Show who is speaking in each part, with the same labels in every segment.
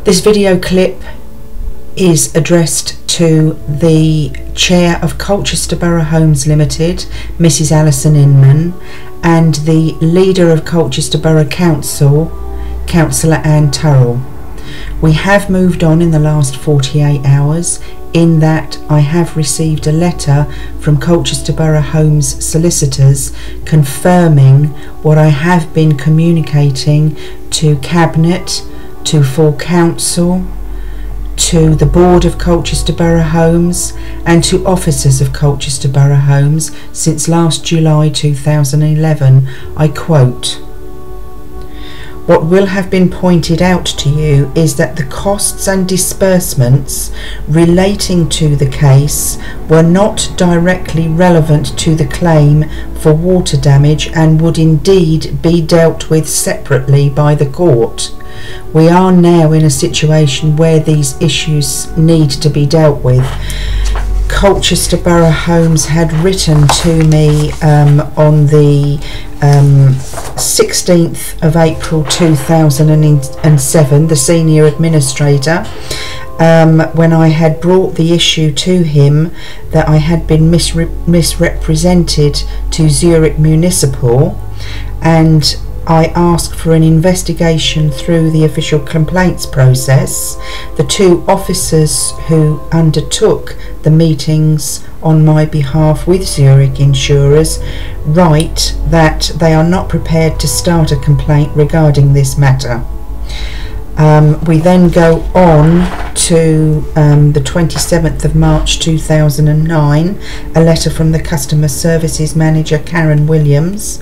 Speaker 1: This video clip is addressed to the Chair of Colchester Borough Homes Ltd, Mrs Alison Inman, and the Leader of Colchester Borough Council, Councillor Anne Turrell. We have moved on in the last 48 hours in that I have received a letter from Colchester Borough Homes solicitors confirming what I have been communicating to Cabinet, to full council, to the board of Colchester Borough Homes and to officers of Colchester Borough Homes since last July 2011. I quote, "What will have been pointed out to you is that the costs and disbursements relating to the case were not directly relevant to the claim for water damage and would indeed be dealt with separately by the court. We are now in a situation where these issues need to be dealt with." Colchester Borough Homes had written to me on the 16th of April 2007, the Senior Administrator, when I had brought the issue to him that I had been misrepresented to Zurich Municipal, and I asked for an investigation through the official complaints process. The two officers who undertook the meetings on my behalf with Zurich insurers write that they are not prepared to start a complaint regarding this matter. We then go on to the 27th of March 2009, a letter from the Customer Services Manager Karen Williams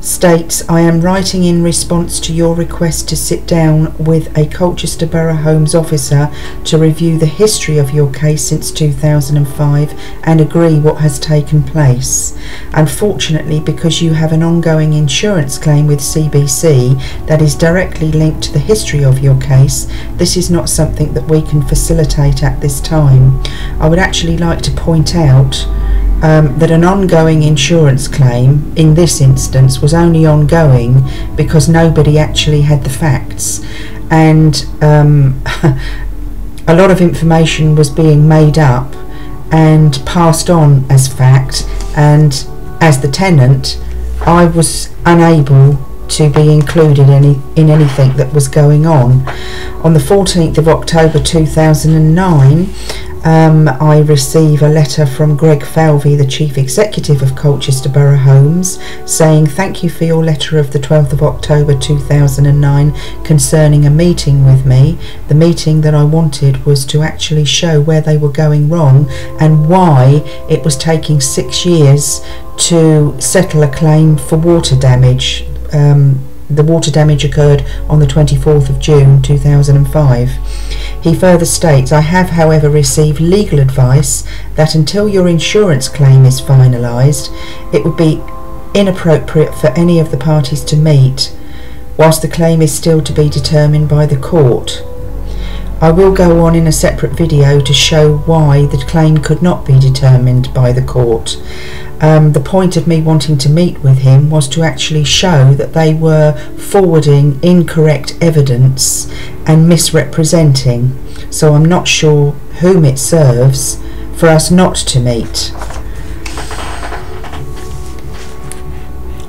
Speaker 1: states, "I am writing in response to your request to sit down with a Colchester Borough Homes officer to review the history of your case since 2005 and agree what has taken place. Unfortunately, because you have an ongoing insurance claim with CBC that is directly linked to the history of your case, this is not something that we can facilitate at this time. I would actually like to point out that an ongoing insurance claim in this instance was only ongoing because nobody actually had the facts, and a lot of information was being made up and passed on as fact, and as the tenant I was unable to be included in anything that was going on. On the 14th of October 2009, I receive a letter from Greg Falvey, the Chief Executive of Colchester Borough Homes, saying, "Thank you for your letter of the 12th of October 2009 concerning a meeting with me. The meeting that I wanted was to actually show where they were going wrong and why it was taking 6 years to settle a claim for water damage." The water damage occurred on the 24th of June 2005. He further states, "I have however received legal advice that until your insurance claim is finalised, it would be inappropriate for any of the parties to meet whilst the claim is still to be determined by the court. I will go on in a separate video to show why the claim could not be determined by the court. The point of me wanting to meet with him was to actually show that they were forwarding incorrect evidence and misrepresenting, so I'm not sure whom it serves for us not to meet."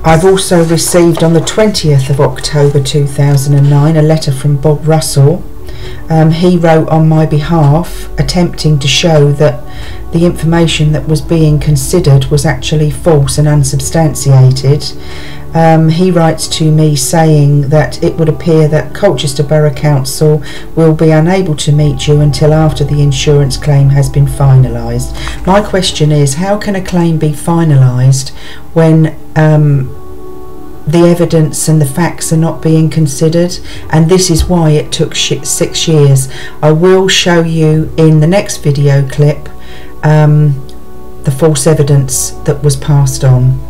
Speaker 1: I've also received on the 20th of October 2009 a letter from Bob Russell. He wrote on my behalf attempting to show that the information that was being considered was actually false and unsubstantiated. He writes to me saying that it would appear that Colchester Borough Council will be unable to meet you until after the insurance claim has been finalised. My question is, how can a claim be finalised when the evidence and the facts are not being considered? And this is why it took 6 years. I will show you in the next video clip the false evidence that was passed on.